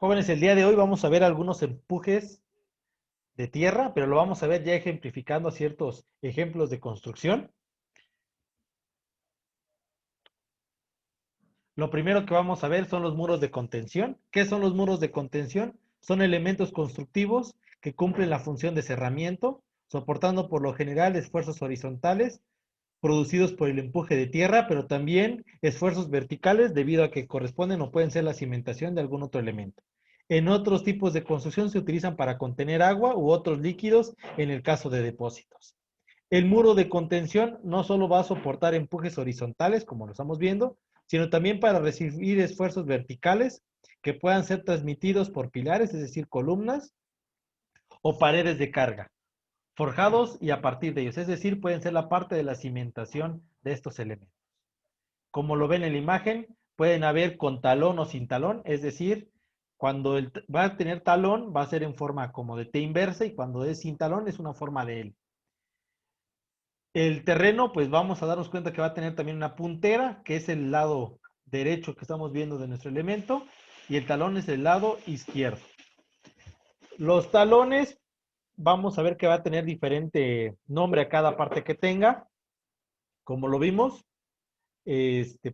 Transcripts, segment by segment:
Jóvenes, el día de hoy vamos a ver algunos empujes de tierra, pero lo vamos a ver ya ejemplificando ciertos ejemplos de construcción. Lo primero que vamos a ver son los muros de contención. ¿Qué son los muros de contención? Son elementos constructivos que cumplen la función de cerramiento, soportando por lo general esfuerzos horizontales producidos por el empuje de tierra, pero también esfuerzos verticales debido a que corresponden o pueden ser la cimentación de algún otro elemento. En otros tipos de construcción se utilizan para contener agua u otros líquidos en el caso de depósitos. El muro de contención no solo va a soportar empujes horizontales, como lo estamos viendo, sino también para recibir esfuerzos verticales que puedan ser transmitidos por pilares, es decir, columnas o paredes de carga, forjados y a partir de ellos, es decir, pueden ser la parte de la cimentación de estos elementos. Como lo ven en la imagen, pueden haber con talón o sin talón, es decir, cuando va a tener talón va a ser en forma como de T inversa y cuando es sin talón es una forma de L. El terreno, pues vamos a darnos cuenta que va a tener también una puntera, que es el lado derecho que estamos viendo de nuestro elemento, y el talón es el lado izquierdo. Los talones, vamos a ver que va a tener diferente nombre a cada parte que tenga, como lo vimos,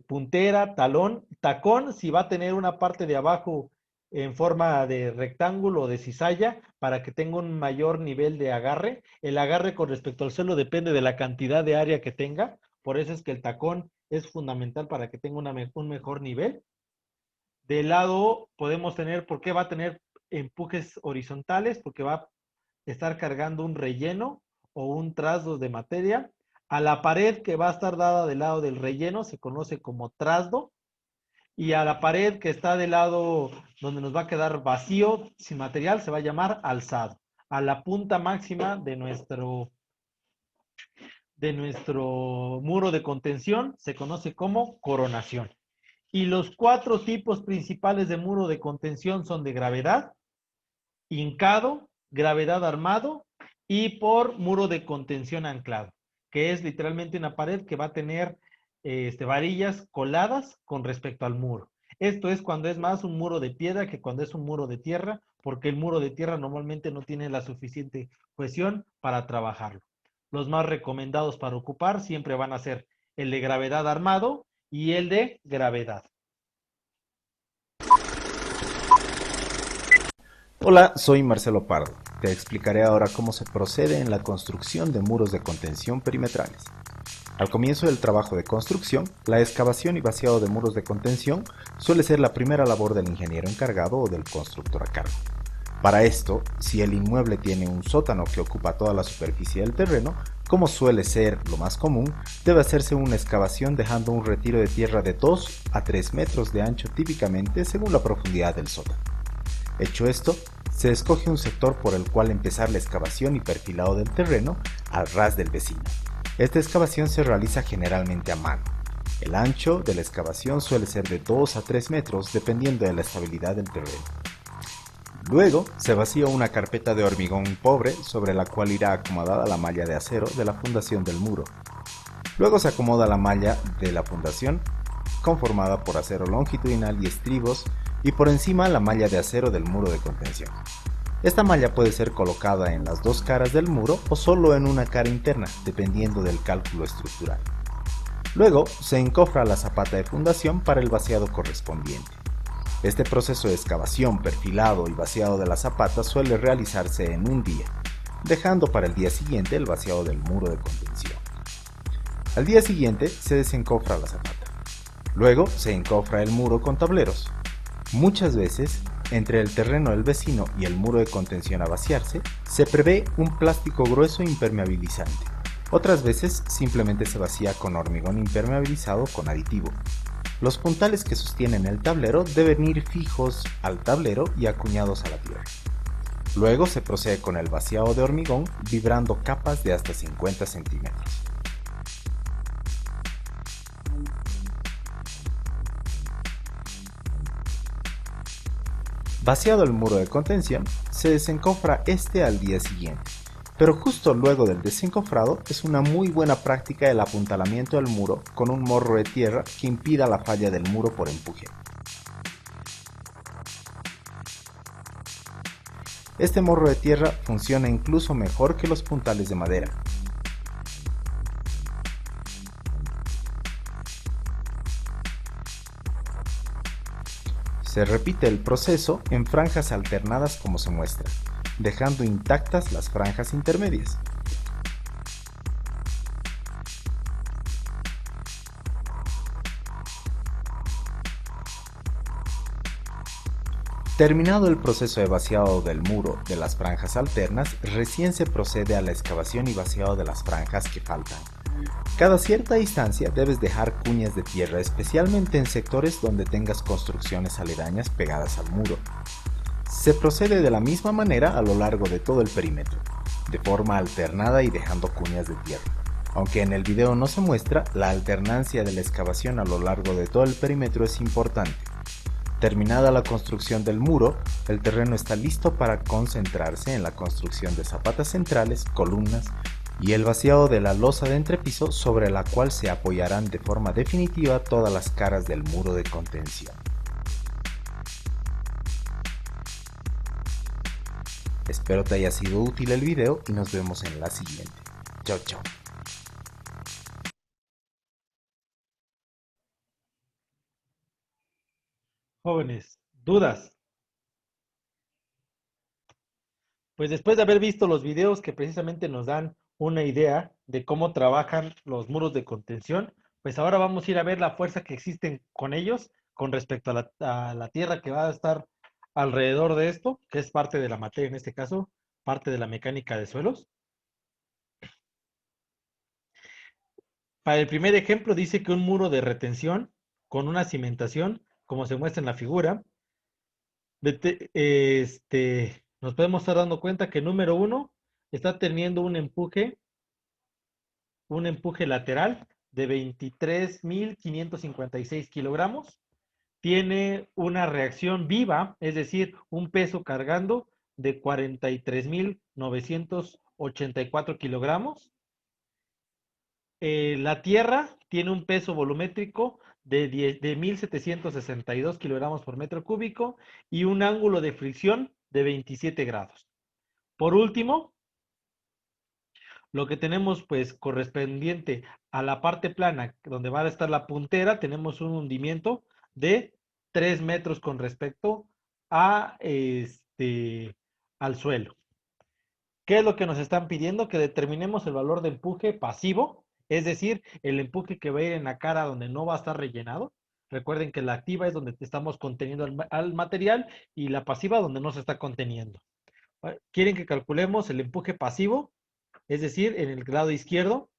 puntera, talón, tacón, si va a tener una parte de abajo en forma de rectángulo o de cizalla para que tenga un mayor nivel de agarre. El agarre con respecto al suelo depende de la cantidad de área que tenga, por eso es que el tacón es fundamental para que tenga un mejor nivel. De lado podemos tener, ¿por qué va a tener empujes horizontales? Porque va a estar cargando un relleno o un trasdo de materia. A la pared que va a estar dada del lado del relleno se conoce como trasdo. Y a la pared que está del lado donde nos va a quedar vacío, sin material, se va a llamar alzado. A la punta máxima de nuestro muro de contención se conoce como coronación. Y los cuatro tipos principales de muro de contención son de gravedad, hincado, gravedad armado y por muro de contención anclado, que es literalmente una pared que va a tener varillas coladas con respecto al muro. Esto es cuando es más un muro de piedra que cuando es un muro de tierra, porque el muro de tierra normalmente no tiene la suficiente cohesión para trabajarlo. Los más recomendados para ocupar siempre van a ser el de gravedad armado y el de gravedad. Hola, soy Marcelo Pardo. Te explicaré ahora cómo se procede en la construcción de muros de contención perimetrales. Al comienzo del trabajo de construcción, la excavación y vaciado de muros de contención suele ser la primera labor del ingeniero encargado o del constructor a cargo. Para esto, si el inmueble tiene un sótano que ocupa toda la superficie del terreno, como suele ser lo más común, debe hacerse una excavación dejando un retiro de tierra de 2 a 3 metros de ancho típicamente según la profundidad del sótano. Hecho esto, se escoge un sector por el cual empezar la excavación y perfilado del terreno al ras del vecino. Esta excavación se realiza generalmente a mano. El ancho de la excavación suele ser de 2 a 3 metros dependiendo de la estabilidad del terreno. Luego se vacía una carpeta de hormigón pobre sobre la cual irá acomodada la malla de acero de la fundación del muro. Luego se acomoda la malla de la fundación conformada por acero longitudinal y estribos y por encima la malla de acero del muro de contención. Esta malla puede ser colocada en las dos caras del muro o solo en una cara interna, dependiendo del cálculo estructural. Luego se encofra la zapata de fundación para el vaciado correspondiente. Este proceso de excavación, perfilado y vaciado de la zapata suele realizarse en un día, dejando para el día siguiente el vaciado del muro de contención. Al día siguiente se desencofra la zapata. Luego se encofra el muro con tableros. Muchas veces, entre el terreno del vecino y el muro de contención a vaciarse, se prevé un plástico grueso impermeabilizante. Otras veces simplemente se vacía con hormigón impermeabilizado con aditivo. Los puntales que sostienen el tablero deben ir fijos al tablero y acuñados a la tierra. Luego se procede con el vaciado de hormigón vibrando capas de hasta 50 centímetros. Vaciado el muro de contención, se desencofra este al día siguiente, pero justo luego del desencofrado es una muy buena práctica el apuntalamiento del muro con un morro de tierra que impida la falla del muro por empuje. Este morro de tierra funciona incluso mejor que los puntales de madera. Se repite el proceso en franjas alternadas como se muestra, dejando intactas las franjas intermedias. Terminado el proceso de vaciado del muro de las franjas alternas, recién se procede a la excavación y vaciado de las franjas que faltan. Cada cierta distancia debes dejar cuñas de tierra, especialmente en sectores donde tengas construcciones aledañas pegadas al muro. Se procede de la misma manera a lo largo de todo el perímetro, de forma alternada y dejando cuñas de tierra. Aunque en el video no se muestra, la alternancia de la excavación a lo largo de todo el perímetro es importante. Terminada la construcción del muro, el terreno está listo para concentrarse en la construcción de zapatas centrales, columnas y el vaciado de la losa de entrepiso sobre la cual se apoyarán de forma definitiva todas las caras del muro de contención. Espero te haya sido útil el video y nos vemos en la siguiente. Chao, chao. Jóvenes, ¿dudas? Pues después de haber visto los videos que precisamente nos dan una idea de cómo trabajan los muros de contención, pues ahora vamos a ir a ver la fuerza que existen con ellos con respecto a la tierra que va a estar alrededor de esto, que es parte de la materia en este caso, parte de la mecánica de suelos. Para el primer ejemplo dice que un muro de retención con una cimentación, como se muestra en la figura, nos podemos estar dando cuenta que número uno está teniendo un empuje lateral de 23.556 kilogramos. Tiene una reacción viva, es decir, un peso cargando de 43.984 kilogramos. La Tierra tiene un peso volumétrico de 1.762 kilogramos por metro cúbico y un ángulo de fricción de 27 grados. Por último, lo que tenemos pues correspondiente a la parte plana donde va a estar la puntera, tenemos un hundimiento de 3 metros con respecto a al suelo. ¿Qué es lo que nos están pidiendo? Que determinemos el valor de empuje pasivo, es decir, el empuje que va a ir en la cara donde no va a estar rellenado. Recuerden que la activa es donde estamos conteniendo al material y la pasiva donde no se está conteniendo. Quieren que calculemos el empuje pasivo, es decir, en el lado izquierdo,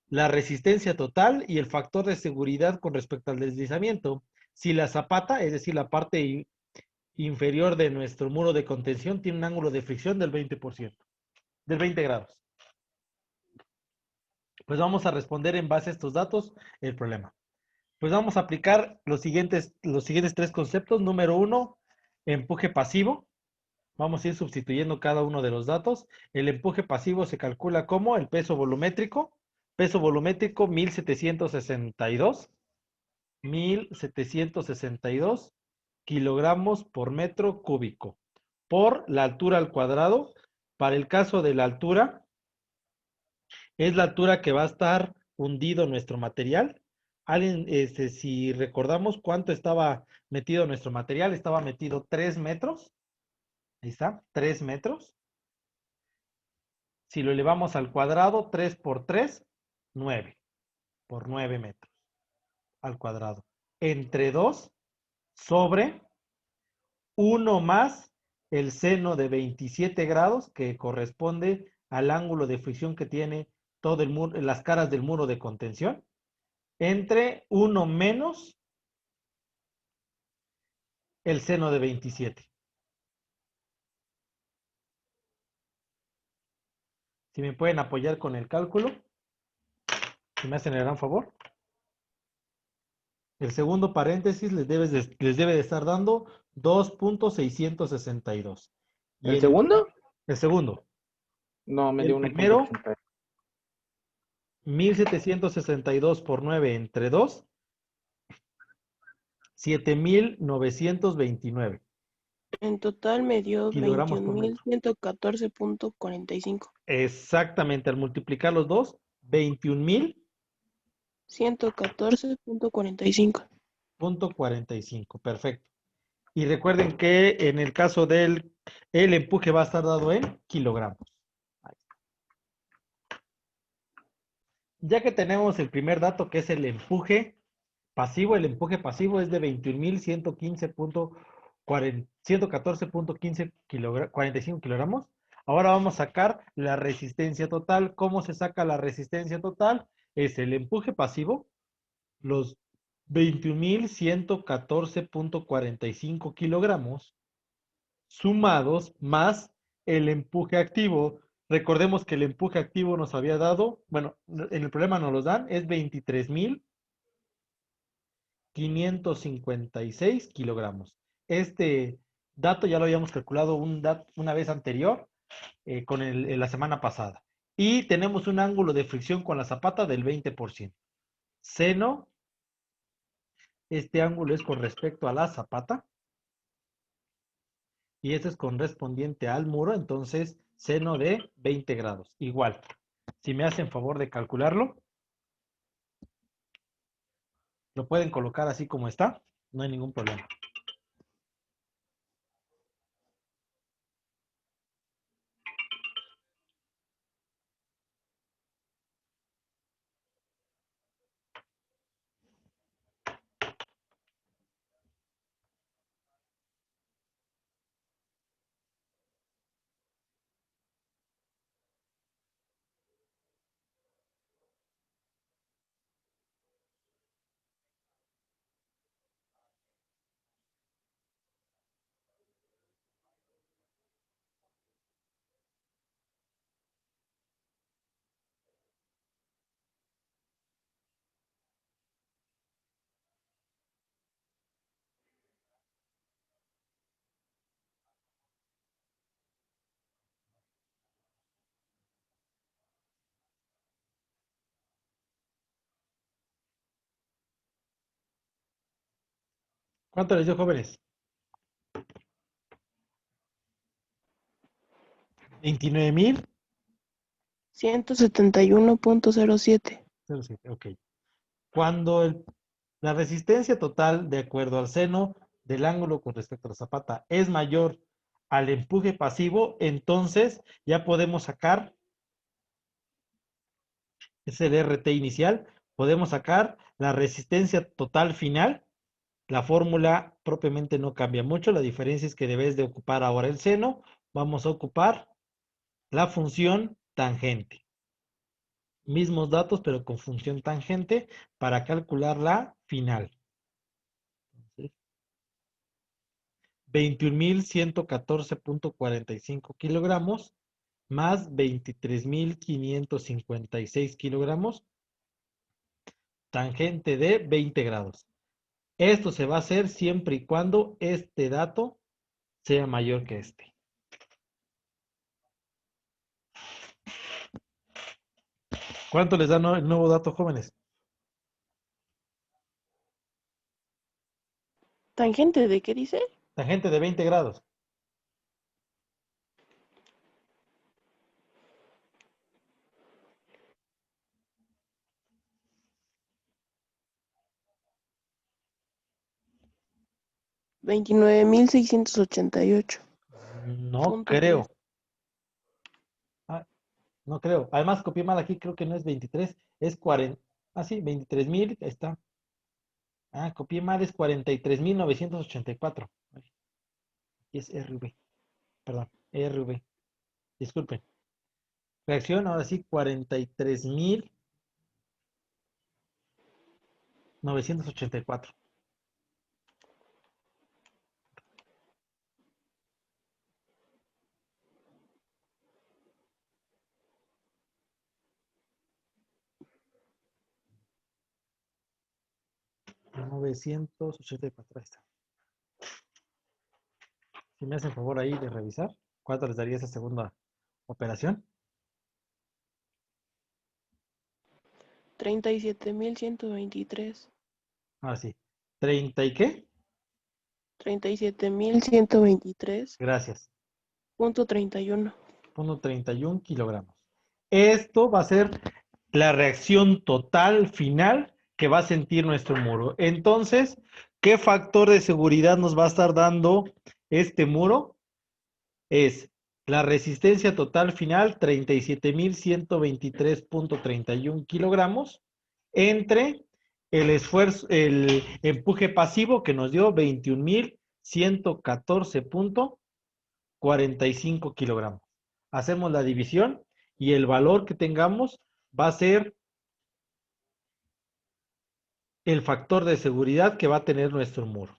la resistencia total y el factor de seguridad con respecto al deslizamiento. Si la zapata, es decir, la parte inferior de nuestro muro de contención, tiene un ángulo de fricción del 20%, del 20 grados. Pues vamos a responder en base a estos datos el problema. Pues vamos a aplicar los siguientes tres conceptos. Número uno, empuje pasivo. Vamos a ir sustituyendo cada uno de los datos. El empuje pasivo se calcula como el peso volumétrico. Peso volumétrico 1762 kilogramos por metro cúbico. Por la altura al cuadrado. Para el caso de la altura, es la altura que va a estar hundido nuestro material. Alguien, si recordamos cuánto estaba metido nuestro material, estaba metido 3 metros. Ahí está, 3 metros. Si lo elevamos al cuadrado, 3 por 3, 9. Por 9 metros al cuadrado. Entre 2 sobre 1 más el seno de 27 grados, que corresponde al ángulo de fricción que tiene todo el muro, las caras del muro de contención, entre 1 menos el seno de 27. Si me pueden apoyar con el cálculo, si me hacen el gran favor. El segundo paréntesis les debe de estar dando 2.662. Y ¿El segundo? El segundo. No, me El dio primero, 1.80. 1762 por 9 entre 2, 7.929. En total me dio kilogramos por metro. 21.114.45. Exactamente, al multiplicar los dos, 114.45. 21.45. Perfecto. Y recuerden que en el caso del el empuje va a estar dado en kilogramos. Ya que tenemos el primer dato que es el empuje pasivo, el empuje pasivo es de 21.115.45 kilogramos. Ahora vamos a sacar la resistencia total. ¿Cómo se saca la resistencia total? Es el empuje pasivo, los 21.114.45 kilogramos sumados más el empuje activo. Recordemos que el empuje activo nos había dado, bueno, en el problema nos los dan, es 23.556 kilogramos. Este dato ya lo habíamos calculado una vez anterior, en la semana pasada. Y tenemos un ángulo de fricción con la zapata del 20%. Seno, este ángulo es con respecto a la zapata. Y este es correspondiente al muro, entonces seno de 20 grados. Igual, si me hacen favor de calcularlo, lo pueden colocar así como está, no hay ningún problema. ¿Cuánto les dio, jóvenes? 29.000. 171.07. Ok. Cuando la resistencia total, de acuerdo al seno del ángulo con respecto a la zapata, es mayor al empuje pasivo, entonces ya podemos sacar, es el RT inicial, podemos sacar la resistencia total final. La fórmula propiamente no cambia mucho, la diferencia es que debes de ocupar ahora el seno, vamos a ocupar la función tangente. Mismos datos, pero con función tangente para calcular la final. 21.114.45 kilogramos más 23.556 kilogramos, tangente de 20 grados. Esto se va a hacer siempre y cuando este dato sea mayor que este. ¿Cuánto les da el nuevo dato, jóvenes? ¿Tangente de qué dice? Tangente de 20 grados. No 29.688.3. creo. Ah, no creo. Además, copié mal aquí, creo que no es 23, es 40. Ah, sí, 23.000, está. Ah, copié mal, es 43.984. Y es RV, perdón, RV. Disculpen. Reacción, ahora sí, 43.984. Ahí está. Si me hacen favor ahí de revisar, ¿cuánto les daría esa segunda operación? 37.123. Ahora sí. ¿30 y qué? 37.123.31. Gracias. 31 kilogramos. Esto va a ser la reacción total final que va a sentir nuestro muro. Entonces, ¿qué factor de seguridad nos va a estar dando este muro? Es la resistencia total final, 37.123.31 kilogramos, entre el esfuerzo, el empuje pasivo que nos dio 21.114.45 kilogramos. Hacemos la división y el valor que tengamos va a ser el factor de seguridad que va a tener nuestro muro.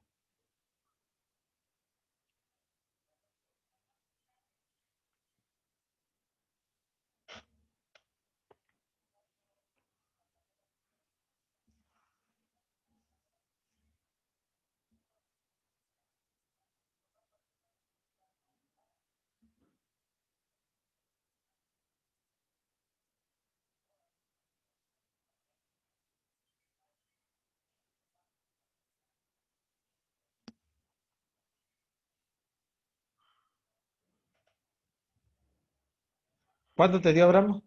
¿Cuánto te dio, Abraham?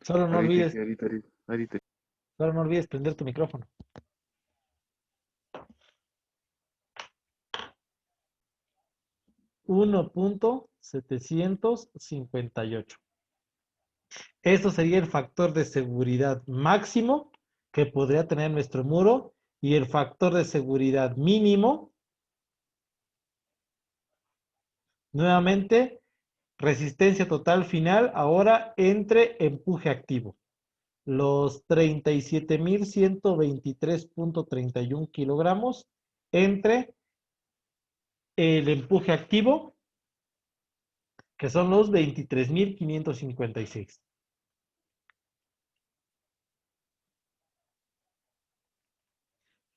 Solo no olvides, Ahorita. solo no olvides prender tu micrófono. 1.758. Esto sería el factor de seguridad máximo que podría tener nuestro muro y el factor de seguridad mínimo. Nuevamente, resistencia total final ahora entre empuje activo. Los 37.123.31 kilogramos entre el empuje activo, que son los 23.556.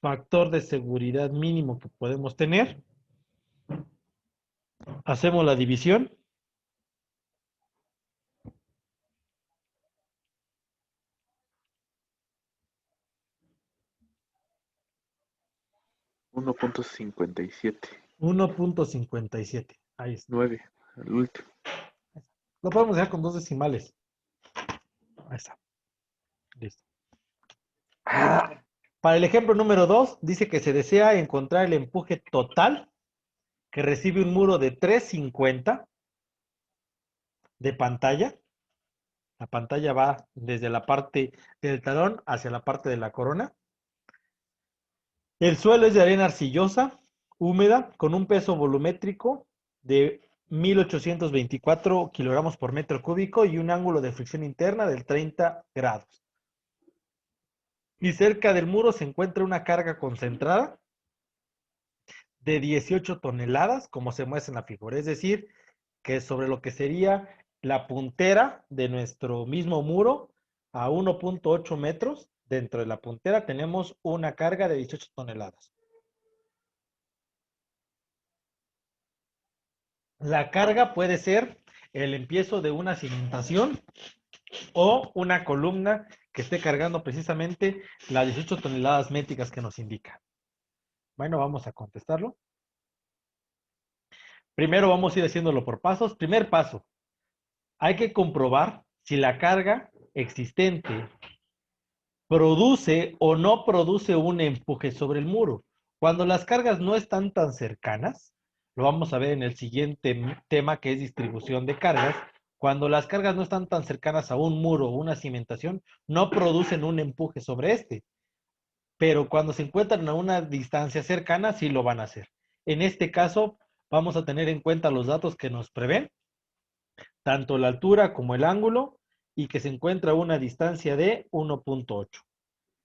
Factor de seguridad mínimo que podemos tener. Hacemos la división. $1.57. 1.57. Ahí está. 9, al último. Lo podemos dejar con 2 decimales. Ahí está. Listo. Para el ejemplo número 2, dice que se desea encontrar el empuje total que recibe un muro de 350 de pantalla. La pantalla va desde la parte del talón hacia la parte de la corona. El suelo es de arena arcillosa, húmeda, con un peso volumétrico de 1.824 kilogramos por metro cúbico y un ángulo de fricción interna del 30 grados. Y cerca del muro se encuentra una carga concentrada de 18 toneladas, como se muestra en la figura. Es decir, que sobre lo que sería la puntera de nuestro mismo muro, a 1.8 metros, dentro de la puntera tenemos una carga de 18 toneladas. La carga puede ser el empiezo de una cimentación o una columna que esté cargando precisamente las 18 toneladas métricas que nos indica. Bueno, vamos a contestarlo. Primero vamos a ir haciéndolo por pasos. Primer paso, hay que comprobar si la carga existente produce o no produce un empuje sobre el muro. Cuando las cargas no están tan cercanas, lo vamos a ver en el siguiente tema que es distribución de cargas. Cuando las cargas no están tan cercanas a un muro o una cimentación, no producen un empuje sobre este. Pero cuando se encuentran a una distancia cercana, sí lo van a hacer. En este caso, vamos a tener en cuenta los datos que nos prevén, tanto la altura como el ángulo, y que se encuentra a una distancia de 1.8.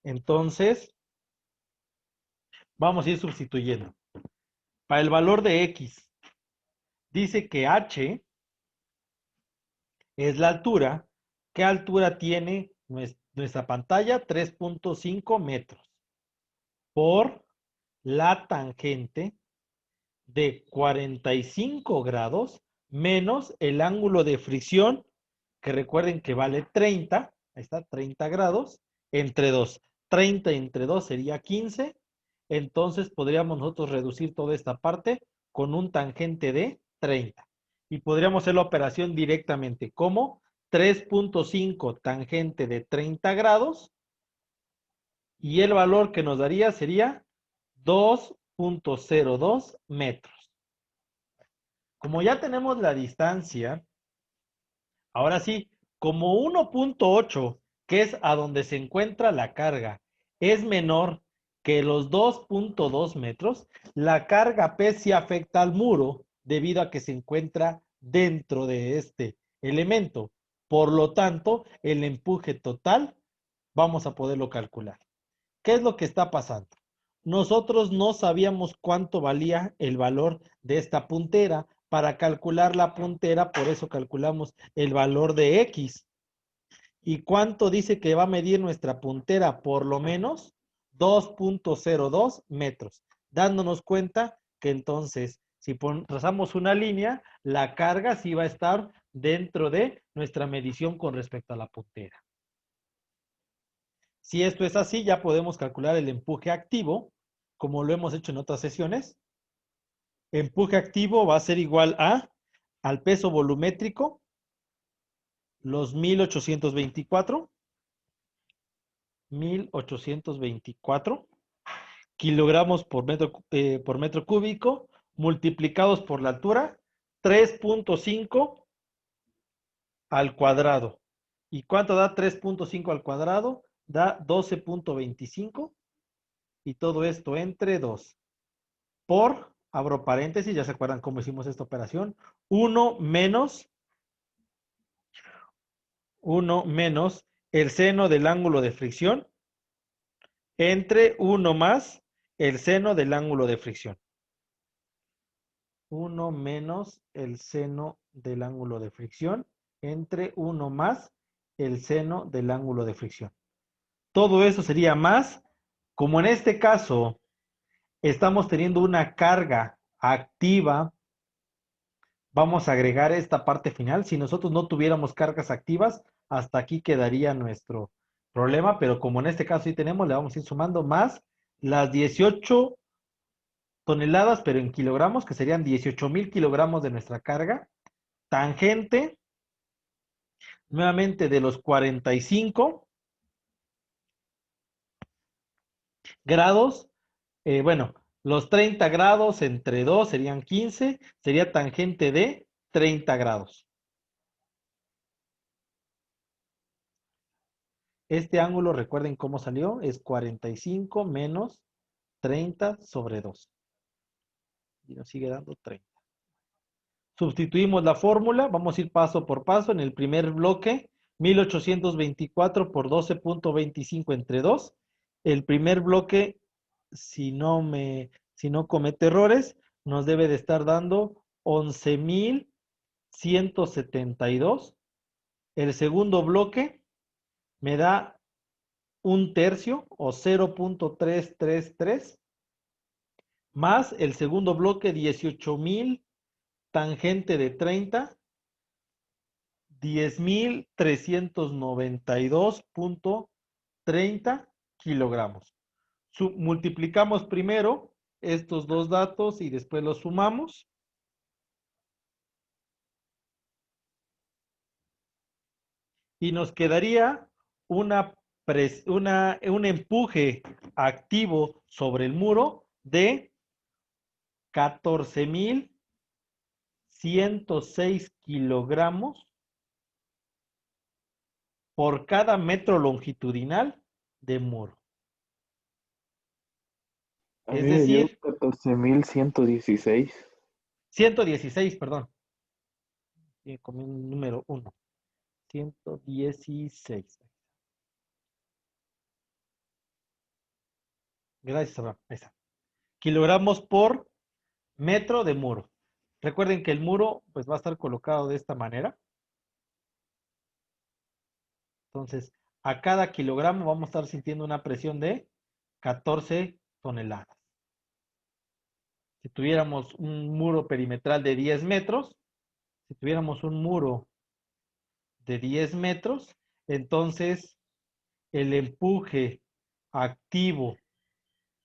Entonces, vamos a ir sustituyendo. Para el valor de X, dice que H es la altura. ¿Qué altura tiene nuestra pantalla? 3.5 metros. Por la tangente de 45 grados menos el ángulo de fricción, que recuerden que vale 30, ahí está, 30 grados, entre 2. 30 entre 2 sería 15. Entonces podríamos nosotros reducir toda esta parte con un tangente de 30. Y podríamos hacer la operación directamente como 3.5 tangente de 30 grados. Y el valor que nos daría sería 2.02 metros. Como ya tenemos la distancia, ahora sí, como 1.8, que es a donde se encuentra la carga, es menor que los 2.2 metros, la carga P sí afecta al muro debido a que se encuentra dentro de este elemento. Por lo tanto, el empuje total vamos a poderlo calcular. ¿Qué es lo que está pasando? Nosotros no sabíamos cuánto valía el valor de esta puntera. Para calcular la puntera, por eso calculamos el valor de X. ¿Y cuánto dice que va a medir nuestra puntera? Por lo menos 2.02 metros. Dándonos cuenta que entonces, si trazamos una línea, la carga sí va a estar dentro de nuestra medición con respecto a la puntera. Si esto es así, ya podemos calcular el empuje activo, como lo hemos hecho en otras sesiones. Empuje activo va a ser igual al peso volumétrico, los 1824 kilogramos por metro cúbico, multiplicados por la altura, 3.5 al cuadrado. ¿Y cuánto da 3.5 al cuadrado? Da 12.25. Y todo esto entre 2. Por, abro paréntesis, ya se acuerdan cómo hicimos esta operación, 1 menos el seno del ángulo de fricción entre 1 más el seno del ángulo de fricción. 1 menos el seno del ángulo de fricción entre 1 más el seno del ángulo de fricción. Todo eso sería más, como en este caso estamos teniendo una carga activa, vamos a agregar esta parte final. Si nosotros no tuviéramos cargas activas, hasta aquí quedaría nuestro problema, pero como en este caso sí tenemos, le vamos a ir sumando más las 18 toneladas, pero en kilogramos, que serían 18,000 kilogramos de nuestra carga. Tangente, nuevamente de los 45 grados, bueno, los 30 grados entre 2 serían 15, sería tangente de 30 grados. Este ángulo, recuerden cómo salió, es 45 menos 30 sobre 2. Y nos sigue dando 30. Sustituimos la fórmula, vamos a ir paso por paso. En el primer bloque, 1824 por 12.25 entre 2. El primer bloque, si no comete errores, nos debe de estar dando 11,172. El segundo bloque me da un tercio o 0.333 más el segundo bloque 18,000 tangente de 30, 10,392.30 kilogramos. Multiplicamos primero estos dos datos y después los sumamos. Y nos quedaría un empuje activo sobre el muro de 14,106 kilogramos por cada metro longitudinal de muro. Es decir, 14,116. 116, perdón. Con un número 1. 116. Gracias, Abraham. Ahí está. Kilogramos por metro de muro. Recuerden que el muro pues va a estar colocado de esta manera. Entonces, a cada kilogramo vamos a estar sintiendo una presión de 14 toneladas. Si tuviéramos un muro perimetral de 10 metros, entonces el empuje activo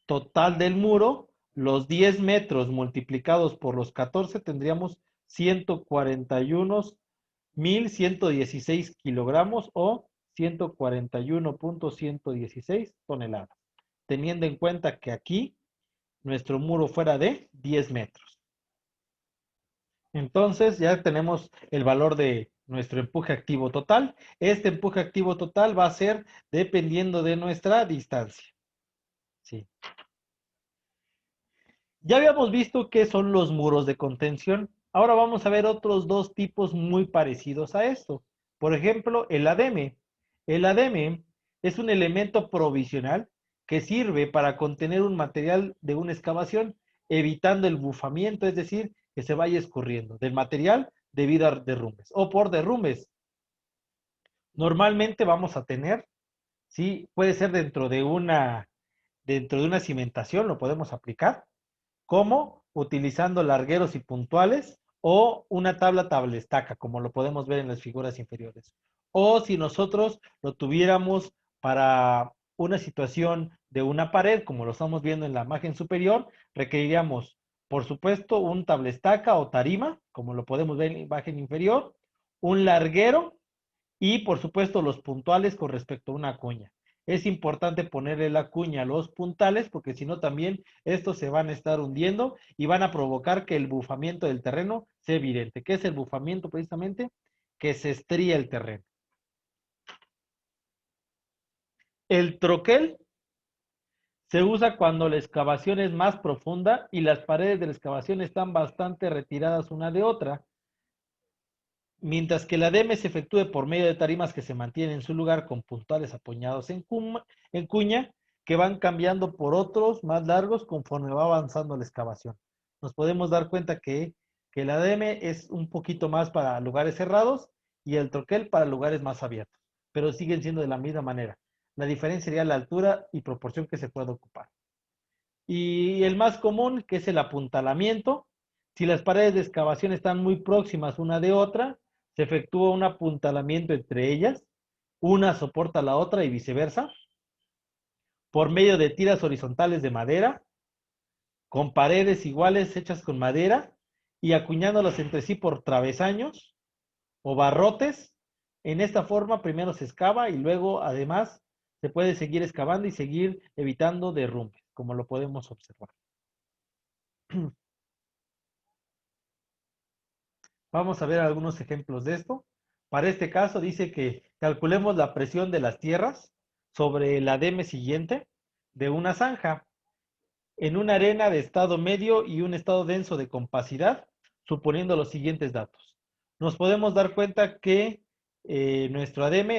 total del muro, los 10 metros multiplicados por los 14 tendríamos 141.116 kilogramos o 141.116 toneladas, teniendo en cuenta que aquí nuestro muro fuera de 10 metros. Entonces ya tenemos el valor de nuestro empuje activo total. Este empuje activo total va a ser dependiendo de nuestra distancia. Sí. Ya habíamos visto qué son los muros de contención. Ahora vamos a ver otros dos tipos muy parecidos a esto. Por ejemplo, el ADM. El ADM es un elemento provisional que sirve para contener un material de una excavación, evitando el bufamiento, es decir, que se vaya escurriendo del material debido a derrumbes o por derrumbes. Normalmente vamos a tener, sí, puede ser dentro de una cimentación, lo podemos aplicar, como utilizando largueros y puntuales o una tabla tablestaca, como lo podemos ver en las figuras inferiores. O si nosotros lo tuviéramos para una situación de una pared, como lo estamos viendo en la imagen superior, requeriríamos, por supuesto, un tablestaca o tarima, como lo podemos ver en la imagen inferior, un larguero y, por supuesto, los puntuales con respecto a una cuña. Es importante ponerle la cuña a los puntales porque si no también estos se van a estar hundiendo y van a provocar que el bufamiento del terreno sea evidente. ¿Qué es el bufamiento precisamente? Que se estría el terreno. El troquel se usa cuando la excavación es más profunda y las paredes de la excavación están bastante retiradas una de otra, mientras que la ADM se efectúe por medio de tarimas que se mantienen en su lugar con puntales apoyados en cuña, que van cambiando por otros más largos conforme va avanzando la excavación. Nos podemos dar cuenta que el ADM es un poquito más para lugares cerrados y el troquel para lugares más abiertos, pero siguen siendo de la misma manera. La diferencia sería la altura y proporción que se puede ocupar. Y el más común, que es el apuntalamiento. Si las paredes de excavación están muy próximas una de otra, se efectúa un apuntalamiento entre ellas, una soporta a la otra y viceversa, por medio de tiras horizontales de madera, con paredes iguales hechas con madera y acuñándolas entre sí por travesaños o barrotes. En esta forma primero se excava y luego además se puede seguir excavando y seguir evitando derrumbes, como lo podemos observar. Vamos a ver algunos ejemplos de esto. Para este caso dice que calculemos la presión de las tierras sobre el ADM siguiente de una zanja en una arena de estado medio y un estado denso de compacidad, suponiendo los siguientes datos. Nos podemos dar cuenta que nuestro ADM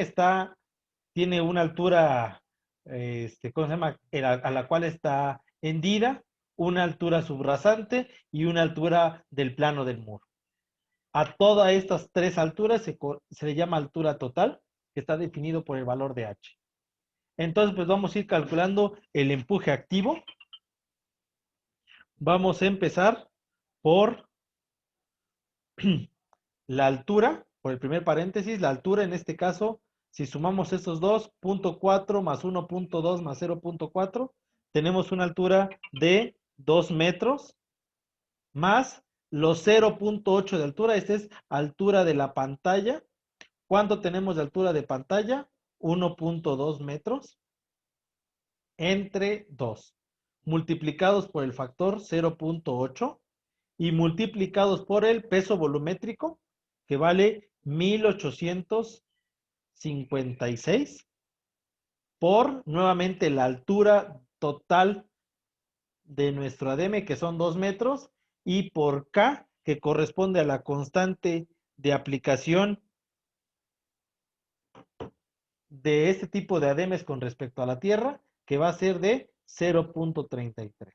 tiene una altura, ¿cómo se llama? A la cual está hendida, una altura subrasante y una altura del plano del muro. A todas estas tres alturas se le llama altura total, que está definido por el valor de H. Entonces, pues vamos a ir calculando el empuje activo. Vamos a empezar por la altura, por el primer paréntesis, la altura en este caso, si sumamos estos dos, 0.4 más 1.2 más 0.4, tenemos una altura de 2 metros más los 0.8 de altura. Esta es altura de la pantalla. ¿Cuánto tenemos de altura de pantalla? 1.2 metros entre 2, multiplicados por el factor 0.8 y multiplicados por el peso volumétrico, que vale 1856, por nuevamente la altura total de nuestro ADM, que son 2 metros, y por K, que corresponde a la constante de aplicación de este tipo de ADMs con respecto a la Tierra, que va a ser de 0.33.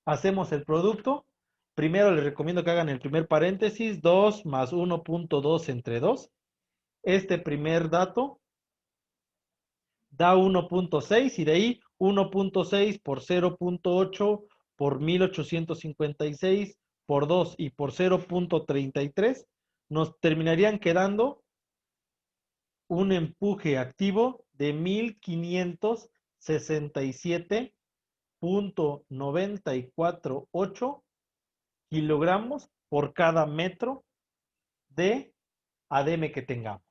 Hacemos el producto. Primero les recomiendo que hagan el primer paréntesis, 2 más 1.2 entre 2. Este primer dato da 1.6 y de ahí 1.6 por 0.8 por 1856 por 2 y por 0.33 nos terminarían quedando un empuje activo de 1500 67.948 kilogramos por cada metro de ADM que tengamos.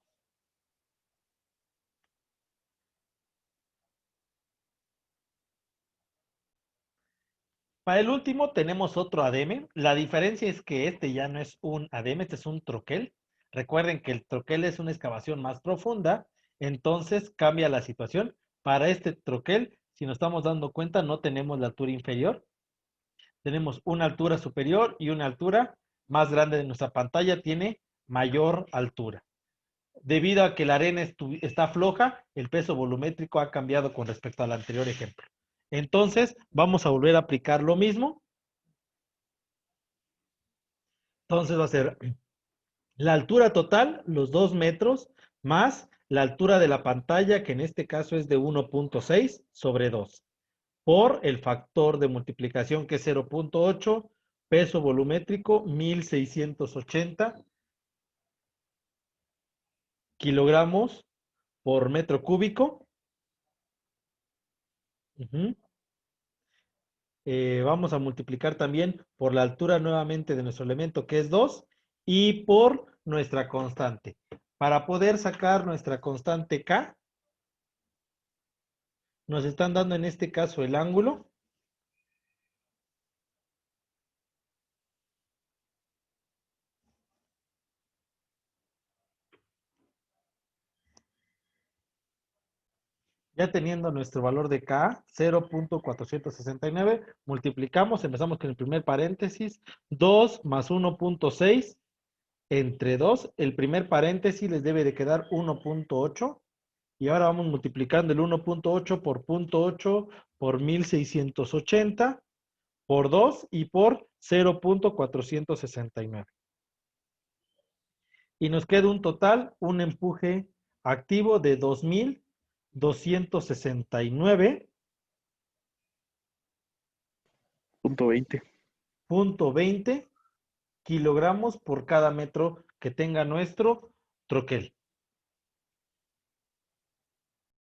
Para el último tenemos otro ADM. La diferencia es que este ya no es un ADM, este es un troquel. Recuerden que el troquel es una excavación más profunda, entonces cambia la situación. Para este troquel, si nos estamos dando cuenta, no tenemos la altura inferior. Tenemos una altura superior y una altura más grande de nuestra pantalla, tiene mayor altura. Debido a que la arena está floja, el peso volumétrico ha cambiado con respecto al anterior ejemplo. Entonces, vamos a volver a aplicar lo mismo. Entonces va a ser la altura total, los 2 metros, más la altura de la pantalla, que en este caso es de 1.6 sobre 2, por el factor de multiplicación que es 0.8, peso volumétrico 1680 kilogramos por metro cúbico. Vamos a multiplicar también por la altura nuevamente de nuestro elemento, que es 2, y por nuestra constante. Para poder sacar nuestra constante K, nos están dando en este caso el ángulo. Ya teniendo nuestro valor de K, 0.469, multiplicamos, empezamos con el primer paréntesis, 2 más 1.6 entre 2, el primer paréntesis les debe de quedar 1.8, y ahora vamos multiplicando el 1.8 por 0.8 por 1680 por 2 y por 0.469. Y nos queda un total, un empuje activo de 2.269.20 kilogramos por cada metro que tenga nuestro troquel.